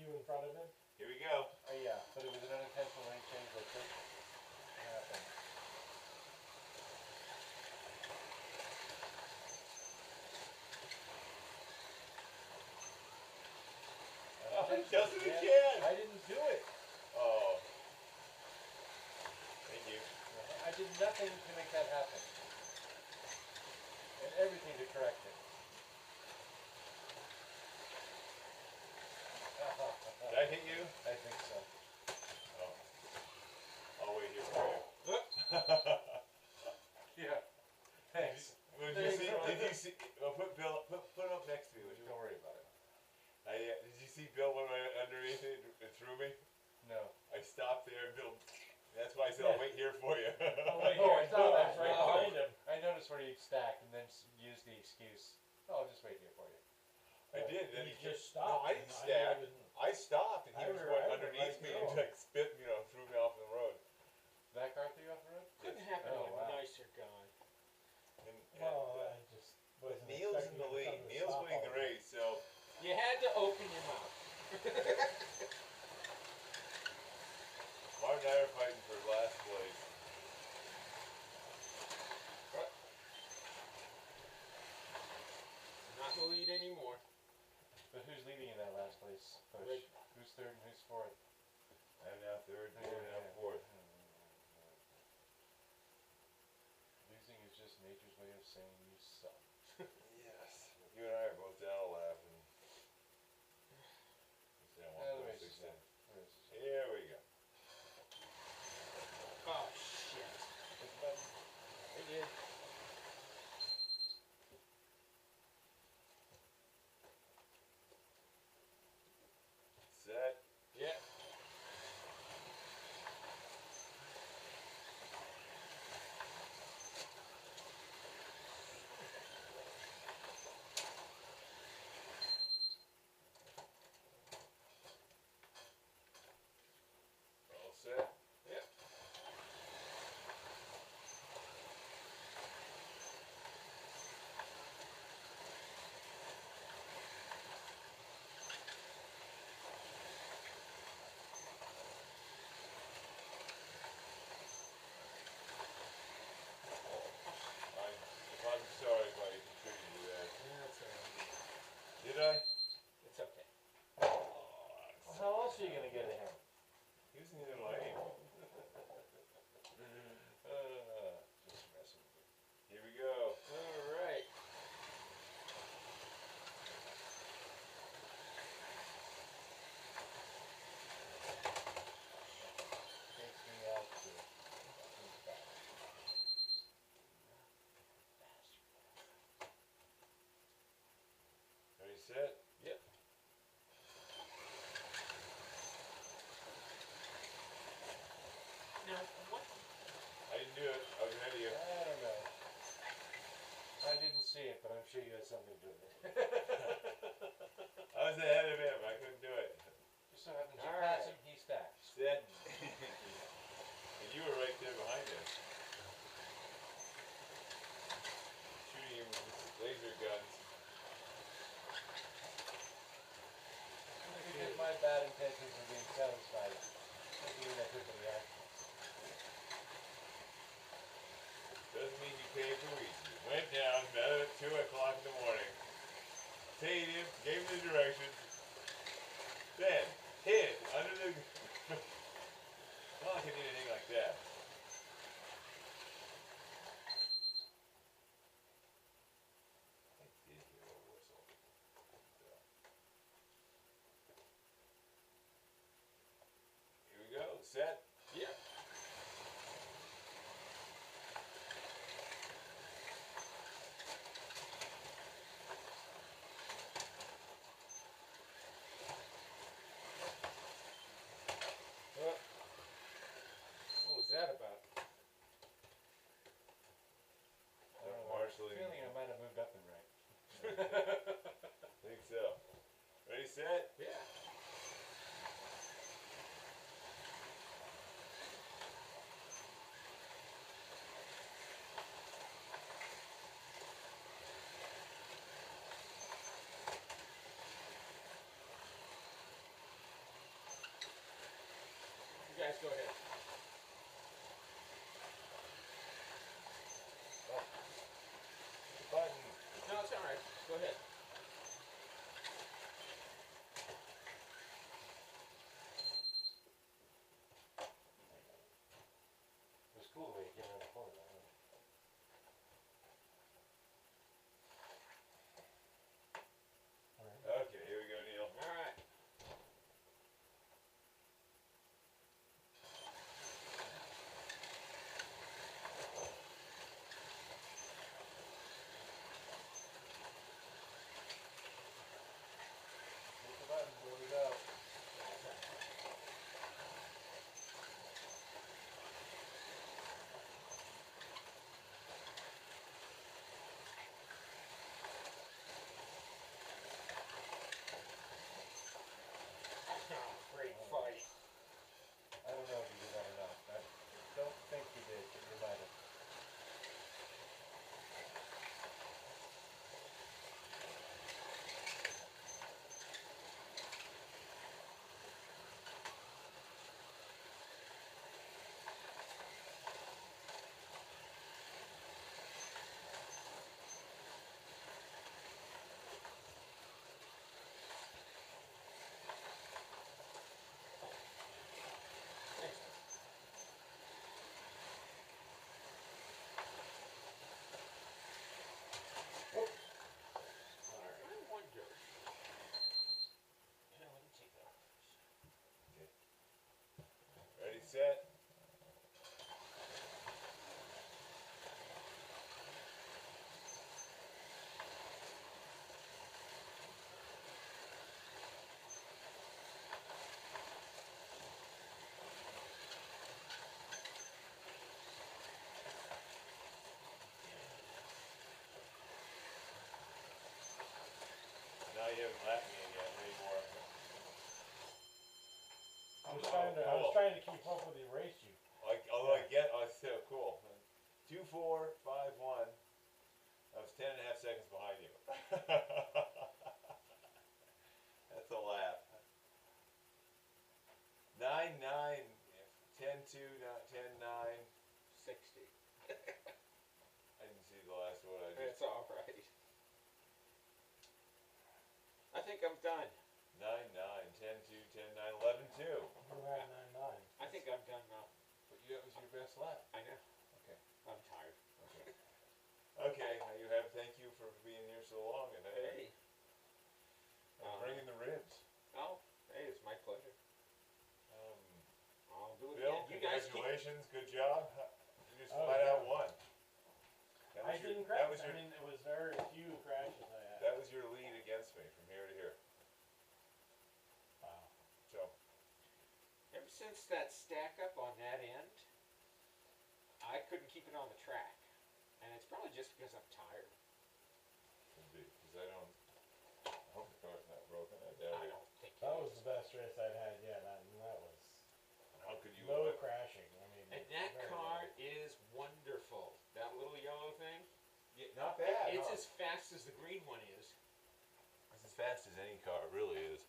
you in front of him? Here we go. Oh yeah, but it was an unintentional lane change that could happen. Oh, he does it again! I didn't do it. Oh. Thank you. I did nothing to make that happen. And everything to correct it. Did I hit you? I think so. Oh. I'll wait here for you. Yeah. Thanks. Did you see? Well, put Bill. Put him up next to me. Don't worry about it. Did you see Bill went right underneath it and threw me? No. I stopped there, Bill. That's why I said I'll wait here for you. Oh, wait here. I thought I was right behind him. I noticed where you stacked and then used the excuse. Oh, I'll just wait here for you. I did. Then He he just stopped. No, I didn't stack. I stopped, and he I was remember going right underneath me through and like spit, threw me off the road. That car threw you off the road? Couldn't happen to a nicer guy. And Well, I just but wasn't Neil's in expecting the him to lead. come to a Neil's stop winning the all the way. race, so You had to open your mouth. Martin and I are fighting for last place. Not in the lead anymore. But who's leading in that last place push? Rick. Who's third and who's fourth? I'm now third, you're now fourth. Losing is just nature's way of saying you suck. Yes. You and I are both down a lap. The race is done. Here we go. Oh, shit. I did. Set. Yeah. All set. Yep. I'm sorry if I contributed to that. That's alright. Did I? It's okay. Well, how else are you going to get ahead? He was in the lane. Just messing with you. Here we go. Alright. Takes me out to Ready, set? Yep. Now, what? I didn't do it. I was ahead of you. I don't know. I didn't see it, but I'm sure you had something to do with it. I was ahead of him. I couldn't do it. Just so happens you All pass right. him, he stacks. Set. And you were right there behind him. Shooting him with his laser guns. Because my bad intentions are being satisfied. Doesn't mean I took any action. Doesn't mean you came too easy. Went down, met him at 2 o'clock in the morning. Paid him, gave him the directions. Then, hid under the... Not like I did anything like that. I did hear a whistle. Here we go, set. Yep. guys go ahead. Button. No, it's alright. Go ahead. It was cool the way it came around the corner. Though, huh? Okay, here we go, Neil. Alright. Hit the button, here we go. Great fight. I don't know if you did that or not. I don't think you did, but you might have. I wonder. Yeah, let me take that off. Ready, set. Now you haven't laughed at me again anymore. I was trying to keep up with the race you. So cool. 2-4-5-1. I was 10.5 seconds behind you. That's a laugh. 9-9, 10-2, 10-9. 60. I didn't see the last one. It's alright. I think I'm done. 9-9, 10-2, 10-9, 11-2. You had 9-9. I think I'm done now. But that was your best lap. I know. Okay. I'm tired. Okay, you have. Thank you for being here so long and Hey. bringing the ribs. Oh, hey, it's my pleasure. I'll do it Bill, again. You guys keep. congratulations, good job. You just Oh, flat yeah. out won. I didn't That crash. was your, I mean, it was very few crashes I had. that was your lead against me from here to here. Wow. So, Ever since that stack up on that end, I couldn't keep it on the track. And it's probably just because I'm tired. could be, because I hope the car's not broken. I doubt I it. don't think That it was is. the best race I'd had yet. That was How could you no have? crashing. I mean, And that very car little. is wonderful. That little yellow thing. Yeah, not bad. It's huh? as fast as the green one is. It's as fast as any car, it really is.